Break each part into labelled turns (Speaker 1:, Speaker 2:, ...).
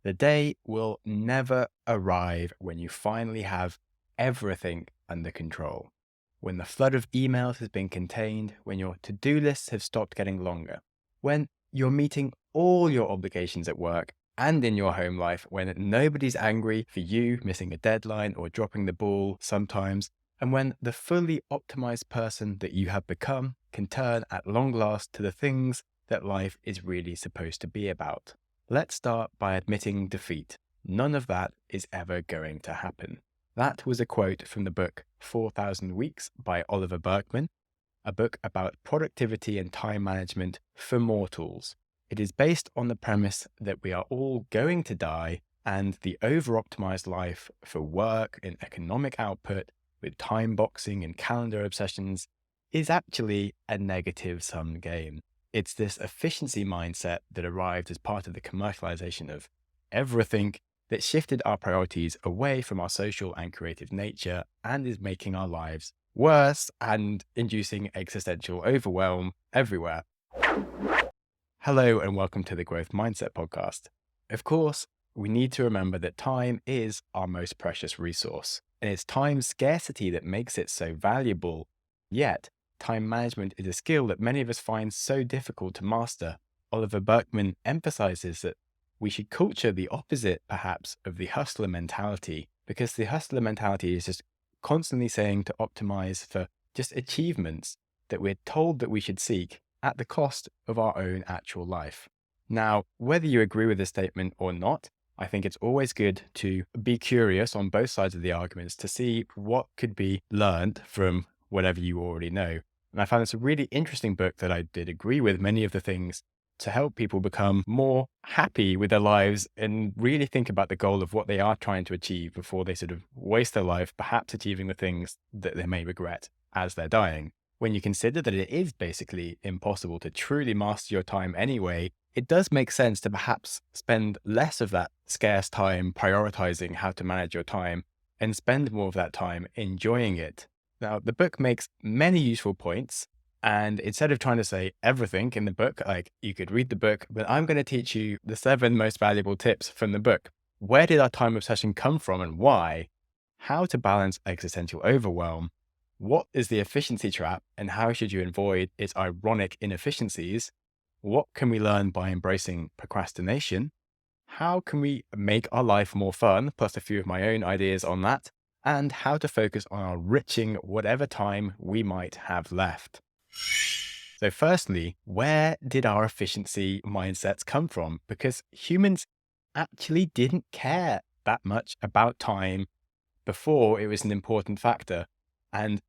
Speaker 1: The day will never arrive when you finally have everything under control. When the flood of emails has been contained, when your to-do lists have stopped getting longer, when you're meeting all your obligations at work and in your home life, when nobody's angry for you missing a deadline or dropping the ball sometimes, and when the fully optimized person that you have become can turn at long last to the things that life is really supposed to be about. Let's start by admitting defeat. None of that is ever going to happen. That was a quote from the book 4,000 Weeks by Oliver Burkeman, a book about productivity and time management for mortals. It is based on the premise that we are all going to die, and the over-optimized life for work and economic output with time boxing and calendar obsessions is actually a negative-sum game. It's this efficiency mindset that arrived as part of the commercialization of everything that shifted our priorities away from our social and creative nature and is making our lives worse and inducing existential overwhelm everywhere. Hello and welcome to the Growth Mindset Podcast. Of course, we need to remember that time is our most precious resource, and it's time scarcity that makes it so valuable. Yet, time management is a skill that many of us find so difficult to master. Oliver Burkeman emphasizes that we should culture the opposite, perhaps, of the hustler mentality, because the hustler mentality is just constantly saying to optimize for just achievements that we're told that we should seek at the cost of our own actual life. Now, whether you agree with this statement or not, I think it's always good to be curious on both sides of the arguments to see what could be learned from whatever you already know. And I found this a really interesting book that I did agree with many of the things to help people become more happy with their lives and really think about the goal of what they are trying to achieve before they sort of waste their life, perhaps achieving the things that they may regret as they're dying. When you consider that it is basically impossible to truly master your time anyway, it does make sense to perhaps spend less of that scarce time prioritizing how to manage your time and spend more of that time enjoying it. Now, the book makes many useful points, and instead of trying to say everything in the book, like you could read the book, but I'm going to teach you the 7 most valuable tips from the book. Where did our time obsession come from and why? How to balance existential overwhelm? What is the efficiency trap and how should you avoid its ironic inefficiencies? What can we learn by embracing procrastination? How can we make our life more fun? Plus a few of my own ideas on that. And how to focus on enriching whatever time we might have left. So firstly, where did our efficiency mindsets come from? Because humans actually didn't care that much about time before it was an important factor. And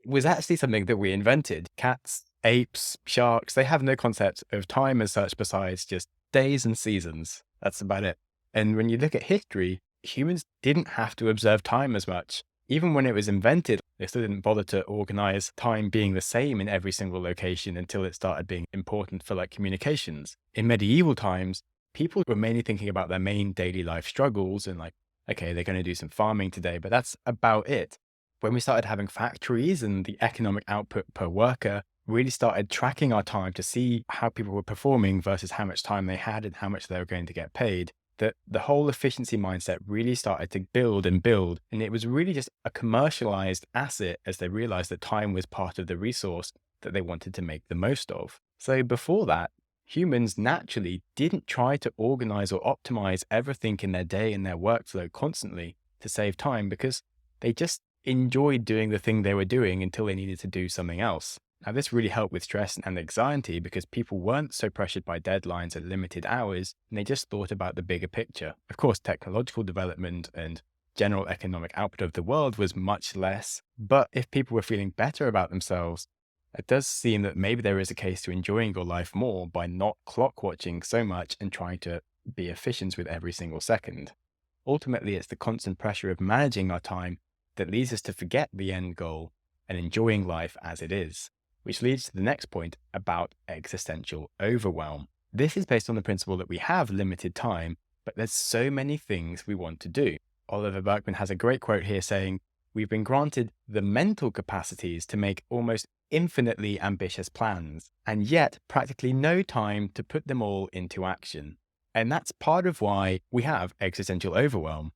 Speaker 1: it was actually something that we invented. Cats, apes, sharks, they have no concept of time as such besides just days and seasons. That's about it. And when you look at history, humans didn't have to observe time as much. Even when it was invented, they still didn't bother to organize time being the same in every single location until it started being important for like communications. In medieval times, people were mainly thinking about their main daily life struggles and like, okay, they're going to do some farming today, but that's about it. When we started having factories and the economic output per worker really started tracking our time to see how people were performing versus how much time they had and how much they were going to get paid, that the whole efficiency mindset really started to build and build. And it was really just a commercialized asset as they realized that time was part of the resource that they wanted to make the most of. So before that, humans naturally didn't try to organize or optimize everything in their day and their workflow constantly to save time because they just enjoyed doing the thing they were doing until they needed to do something else. Now, this really helped with stress and anxiety because people weren't so pressured by deadlines and limited hours, and they just thought about the bigger picture. Of course, technological development and general economic output of the world was much less, but if people were feeling better about themselves, it does seem that maybe there is a case to enjoying your life more by not clock watching so much and trying to be efficient with every single second. Ultimately, it's the constant pressure of managing our time that leads us to forget the end goal and enjoying life as it is. Which leads to the next point about existential overwhelm. This is based on the principle that we have limited time, but there's so many things we want to do. Oliver Burkeman has a great quote here saying, "We've been granted the mental capacities to make almost infinitely ambitious plans, and yet practically no time to put them all into action." And that's part of why we have existential overwhelm.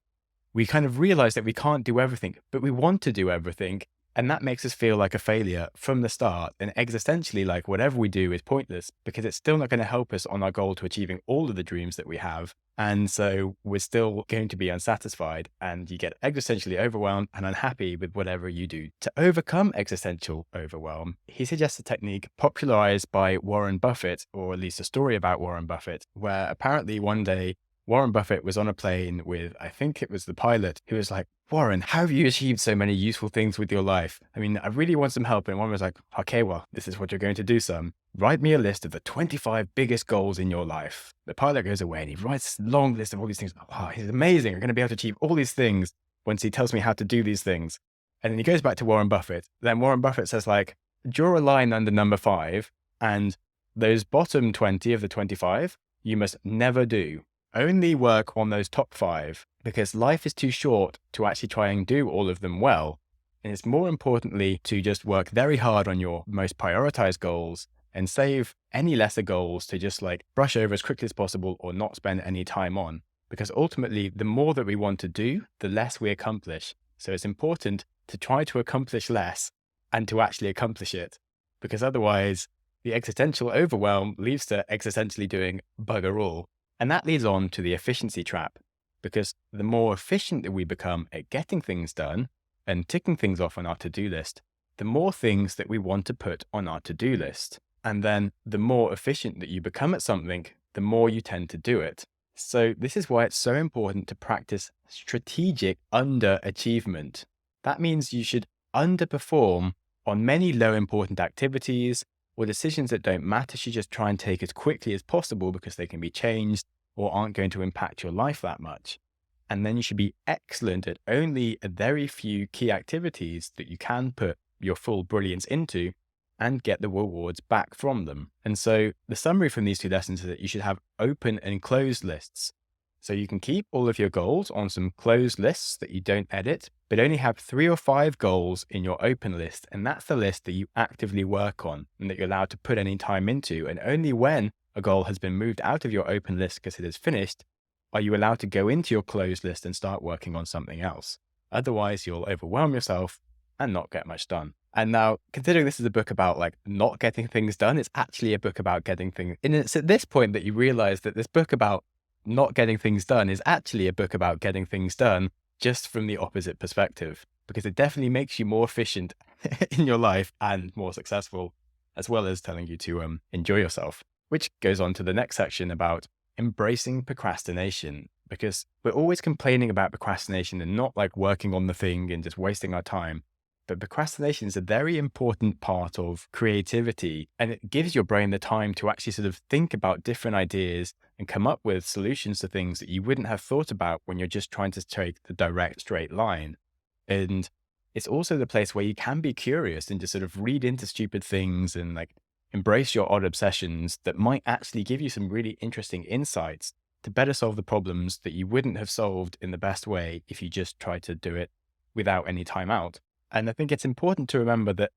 Speaker 1: We kind of realize that we can't do everything, but we want to do everything. And that makes us feel like a failure from the start. And existentially, like whatever we do is pointless because it's still not going to help us on our goal to achieving all of the dreams that we have. And so we're still going to be unsatisfied, and you get existentially overwhelmed and unhappy with whatever you do. To overcome existential overwhelm, he suggests a technique popularized by Warren Buffett, or at least a story about Warren Buffett, where apparently one day Warren Buffett was on a plane with, I think it was the pilot, who was like, "Warren, how have you achieved so many useful things with your life? I mean, I really want some help." And Warren was like, "Okay, well, this is what you're going to do, son. Write me a list of the 25 biggest goals in your life." The pilot goes away and he writes a long list of all these things. "Oh, he's amazing. I'm going to be able to achieve all these things once he tells me how to do these things." And then he goes back to Warren Buffett. Then Warren Buffett says, like, "Draw a line under number 5, and those bottom 20 of the 25, you must never do. Only work on those top 5, because life is too short to actually try and do all of them well. And it's more importantly to just work very hard on your most prioritized goals and save any lesser goals to just like brush over as quickly as possible or not spend any time on. Because ultimately, the more that we want to do, the less we accomplish. So it's important to try to accomplish less and to actually accomplish it, because otherwise the existential overwhelm leads to existentially doing bugger all. And that leads on to the efficiency trap, because the more efficient that we become at getting things done and ticking things off on our to-do list, the more things that we want to put on our to-do list. And then the more efficient that you become at something, the more you tend to do it. So this is why it's so important to practice strategic underachievement. That means you should underperform on many low important activities or decisions that don't matter. You just try and take as quickly as possible because they can be changed or aren't going to impact your life that much. And then you should be excellent at only a very few key activities that you can put your full brilliance into and get the rewards back from them. And so the summary from these 2 lessons is that you should have open and closed lists. So you can keep all of your goals on some closed lists that you don't edit, but only have 3 or 5 goals in your open list. And that's the list that you actively work on and that you're allowed to put any time into. And only when a goal has been moved out of your open list because it is finished, are you allowed to go into your closed list and start working on something else. Otherwise, you'll overwhelm yourself and not get much done. And now, considering this is a book about like not getting things done, it's actually a book about getting things. And it's at this point that you realize that this book about not getting things done is actually a book about getting things done, just from the opposite perspective, because it definitely makes you more efficient in your life and more successful, as well as telling you to enjoy yourself, which goes on to the next section about embracing procrastination, because we're always complaining about procrastination and not like working on the thing and just wasting our time. But procrastination is a very important part of creativity, and it gives your brain the time to actually sort of think about different ideas and come up with solutions to things that you wouldn't have thought about when you're just trying to take the direct straight line. And it's also the place where you can be curious and just sort of read into stupid things and like embrace your odd obsessions that might actually give you some really interesting insights to better solve the problems that you wouldn't have solved in the best way if you just tried to do it without any time out. And I think it's important to remember that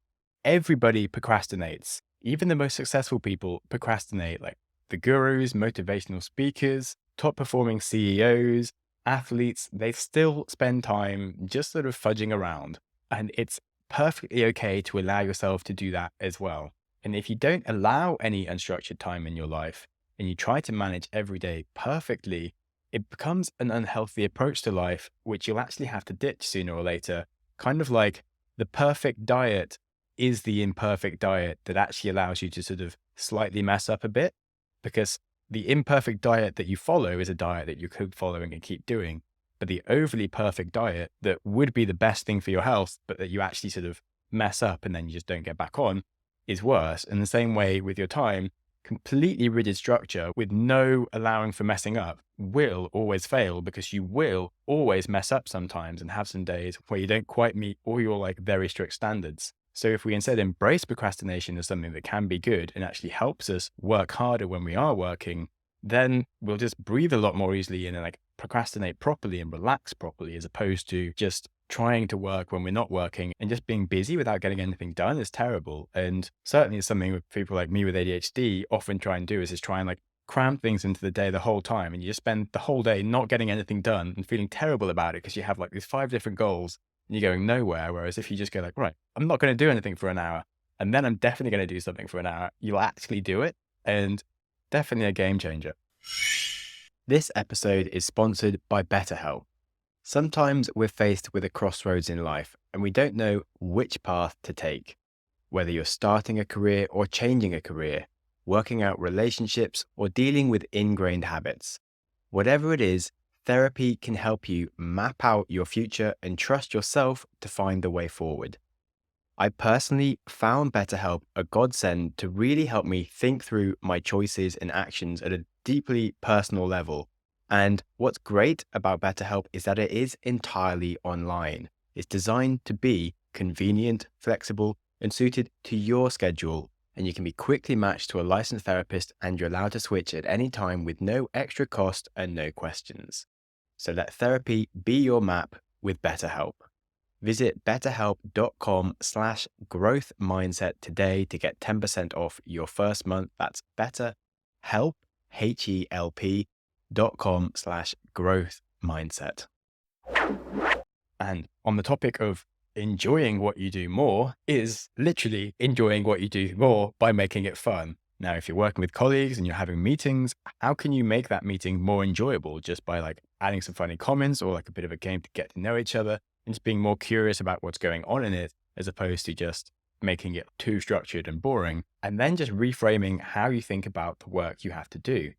Speaker 1: everybody procrastinates. Even the most successful people procrastinate, like the gurus, motivational speakers, top performing CEOs, athletes. They still spend time just sort of fudging around. And it's perfectly okay to allow yourself to do that as well. And if you don't allow any unstructured time in your life and you try to manage every day perfectly, it becomes an unhealthy approach to life, which you'll actually have to ditch sooner or later. Kind of like the perfect diet is the imperfect diet that actually allows you to sort of slightly mess up a bit, because the imperfect diet that you follow is a diet that you could follow and keep doing. But the overly perfect diet that would be the best thing for your health, but that you actually sort of mess up and then you just don't get back on, is worse. In the same way with your time, completely rigid structure with no allowing for messing up will always fail, because you will always mess up sometimes and have some days where you don't quite meet all your like very strict standards. So if we instead embrace procrastination as something that can be good and actually helps us work harder when we are working, then we'll just breathe a lot more easily and like procrastinate properly and relax properly, as opposed to just trying to work when we're not working and just being busy without getting anything done is terrible. And certainly it's something that people like me with ADHD often try and do, is just try and like cram things into the day the whole time, and you just spend the whole day not getting anything done and feeling terrible about it because you have like these 5 different goals and you're going nowhere. Whereas if you just go like, right, I'm not going to do anything for an hour, and then I'm definitely going to do something for an hour, you'll actually do it. And definitely a game changer. This episode is sponsored by BetterHelp. Sometimes we're faced with a crossroads in life and we don't know which path to take. Whether you're starting a career or changing a career, working out relationships or dealing with ingrained habits. Whatever it is, therapy can help you map out your future and trust yourself to find the way forward. I personally found BetterHelp a godsend to really help me think through my choices and actions at a deeply personal level. And what's great about BetterHelp is that it is entirely online. It's designed to be convenient, flexible, and suited to your schedule. And you can be quickly matched to a licensed therapist, and you're allowed to switch at any time with no extra cost and no questions. So let therapy be your map with BetterHelp. Visit betterhelp.com/growth mindset today to get 10% off your first month. That's BetterHelp, HELP.com/growth mindset. And on the topic of enjoying what you do more is literally enjoying what you do more by making it fun. Now, if you're working with colleagues and you're having meetings, how can you make that meeting more enjoyable? Just by like adding some funny comments or like a bit of a game to get to know each other and just being more curious about what's going on in it, as opposed to just making it too structured and boring. And then just reframing how you think about the work you have to do.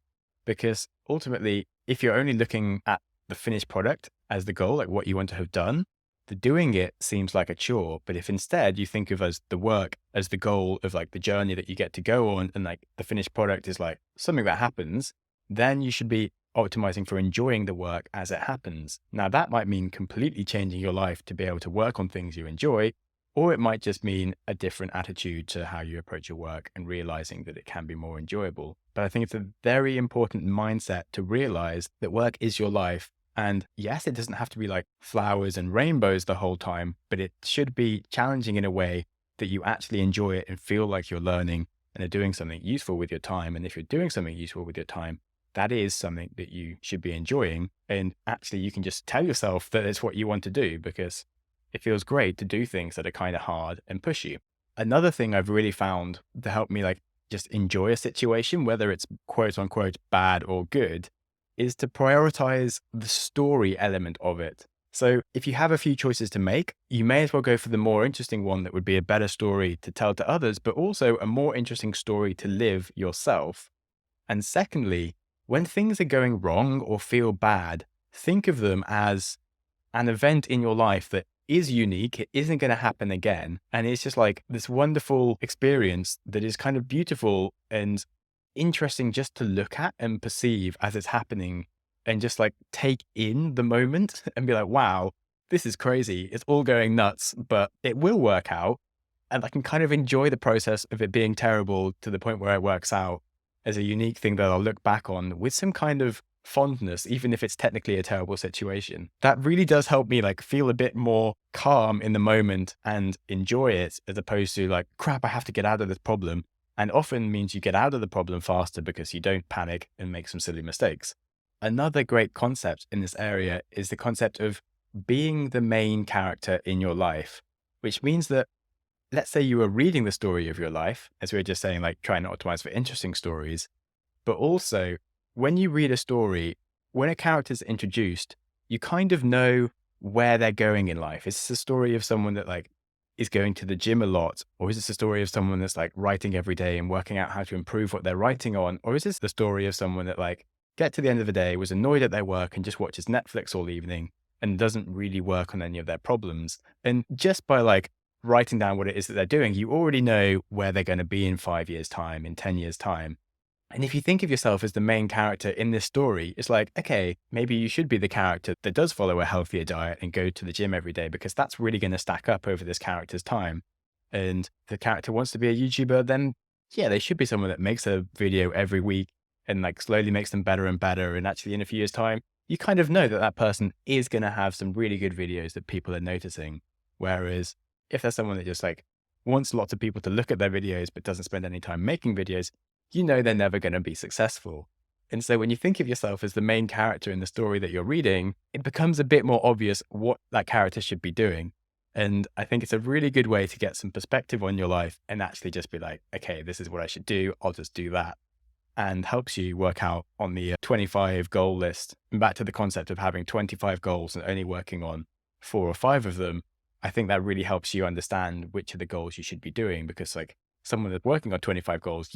Speaker 1: Because ultimately, if you're only looking at the finished product as the goal, like what you want to have done, the doing it seems like a chore. But if instead you think of as the work as the goal of like the journey that you get to go on, and like the finished product is like something that happens, then you should be optimizing for enjoying the work as it happens. Now that might mean completely changing your life to be able to work on things you enjoy, or it might just mean a different attitude to how you approach your work and realizing that it can be more enjoyable. But I think it's a very important mindset to realize that work is your life. And yes, it doesn't have to be like flowers and rainbows the whole time, but it should be challenging in a way that you actually enjoy it and feel like you're learning and are doing something useful with your time. And if you're doing something useful with your time, that is something that you should be enjoying. And actually, you can just tell yourself that it's what you want to do, because it feels great to do things that are kind of hard and push you. Another thing I've really found to help me like just enjoy a situation, whether it's quote unquote bad or good, is to prioritize the story element of it. So if you have a few choices to make, you may as well go for the more interesting one that would be a better story to tell to others, but also a more interesting story to live yourself. And secondly, when things are going wrong or feel bad, think of them as an event in your life that is unique. It isn't going to happen again. And it's just like this wonderful experience that is kind of beautiful and interesting just to look at and perceive as it's happening, and just like take in the moment and be like, wow, this is crazy. It's all going nuts, but it will work out. And I can kind of enjoy the process of it being terrible to the point where it works out as a unique thing that I'll look back on with some kind of fondness, even if it's technically a terrible situation. That really does help me like feel a bit more calm in the moment and enjoy it, as opposed to like, crap, I have to get out of this problem. And often means you get out of the problem faster because you don't panic and make some silly mistakes. Another great concept in this area is the concept of being the main character in your life, which means that, let's say you were reading the story of your life, as we were just saying, like trying to optimize for interesting stories, but also when you read a story, when a character is introduced, you kind of know where they're going in life. Is this a story of someone that like is going to the gym a lot? Or is this a story of someone that's like writing every day and working out how to improve what they're writing on? Or is this the story of someone that like get to the end of the day, was annoyed at their work and just watches Netflix all evening and doesn't really work on any of their problems? And just by like writing down what it is that they're doing, you already know where they're going to be in 5 years' time, in 10 years' time. And if you think of yourself as the main character in this story, it's like, okay, maybe you should be the character that does follow a healthier diet and go to the gym every day, because that's really going to stack up over this character's time. And if the character wants to be a YouTuber, then yeah, they should be someone that makes a video every week and like slowly makes them better and better. And actually in a few years' time, you kind of know that that person is going to have some really good videos that people are noticing. Whereas if there's someone that just like wants lots of people to look at their videos, but doesn't spend any time making videos, you know they're never going to be successful. And so when you think of yourself as the main character in the story that you're reading, it becomes a bit more obvious what that character should be doing. And I think it's a really good way to get some perspective on your life and actually just be like, okay, this is what I should do. I'll just do that. And helps you work out on the 25 goal list. And back to the concept of having 25 goals and only working on 4 or 5 of them. I think that really helps you understand which of the goals you should be doing, because like someone that's working on 25 goals,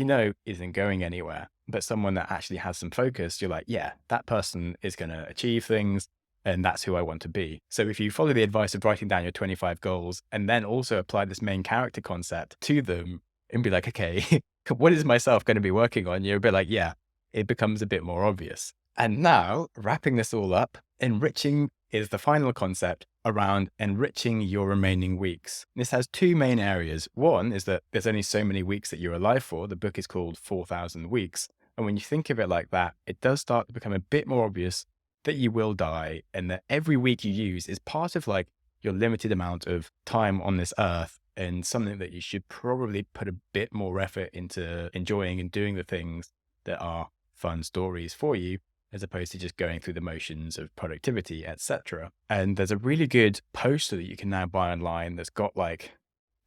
Speaker 1: isn't going anywhere. But someone that actually has some focus, you're like, yeah, that person is going to achieve things. And that's who I want to be. So if you follow the advice of writing down your 25 goals and then also apply this main character concept to them and be like, okay, what is myself going to be working on? You're a bit like, yeah, it becomes a bit more obvious. And now, wrapping this all up, enriching is the final concept around enriching your remaining weeks. This has 2 main areas. One is that there's only so many weeks that you're alive for. The book is called 4,000 Weeks. And when you think of it like that, it does start to become a bit more obvious that you will die, and that every week you use is part of like your limited amount of time on this earth, and something that you should probably put a bit more effort into enjoying and doing the things that are fun stories for you, as opposed to just going through the motions of productivity, etc. And there's a really good poster that you can now buy online that's got like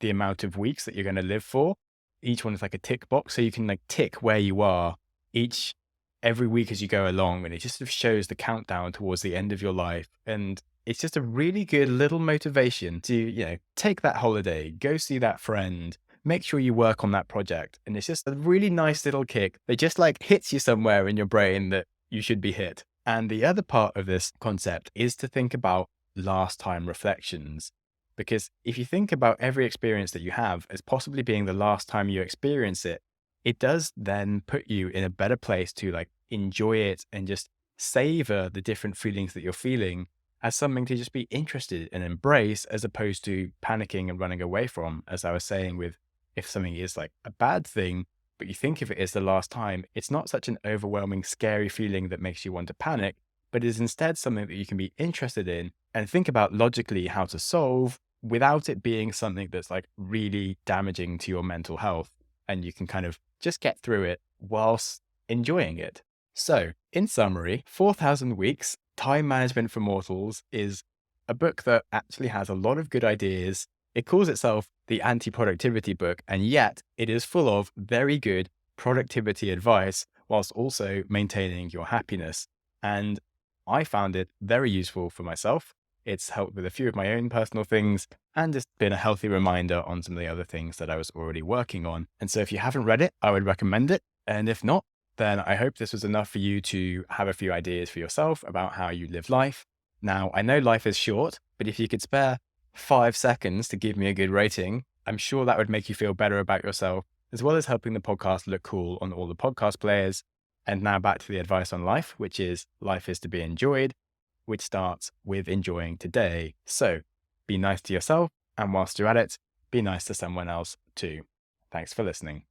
Speaker 1: the amount of weeks that you're going to live for. Each one is like a tick box, so you can like tick where you are every week as you go along, and it just sort of shows the countdown towards the end of your life. And it's just a really good little motivation to, take that holiday, go see that friend, make sure you work on that project. And it's just a really nice little kick that just like hits you somewhere in your brain that you should be hit. And the other part of this concept is to think about last time reflections. Because if you think about every experience that you have as possibly being the last time you experience it, it does then put you in a better place to like enjoy it and just savor the different feelings that you're feeling as something to just be interested and embrace, as opposed to panicking and running away from. As I was saying, with if something is like a bad thing, but you think of it as the last time, it's not such an overwhelming, scary feeling that makes you want to panic, but is instead something that you can be interested in and think about logically how to solve without it being something that's like really damaging to your mental health. And you can kind of just get through it whilst enjoying it. So, in summary, 4,000 Weeks, Time Management for Mortals is a book that actually has a lot of good ideas. It calls itself the anti-productivity book, and yet it is full of very good productivity advice whilst also maintaining your happiness. And I found it very useful for myself. It's helped with a few of my own personal things, and it's been a healthy reminder on some of the other things that I was already working on. And so if you haven't read it, I would recommend it. And if not, then I hope this was enough for you to have a few ideas for yourself about how you live life. Now, I know life is short, but if you could spare 5 seconds to give me a good rating, I'm sure that would make you feel better about yourself, as well as helping the podcast look cool on all the podcast players. And now back to the advice on life, which is life is to be enjoyed, which starts with enjoying today. So be nice to yourself, and whilst you're at it, be nice to someone else too. Thanks for listening.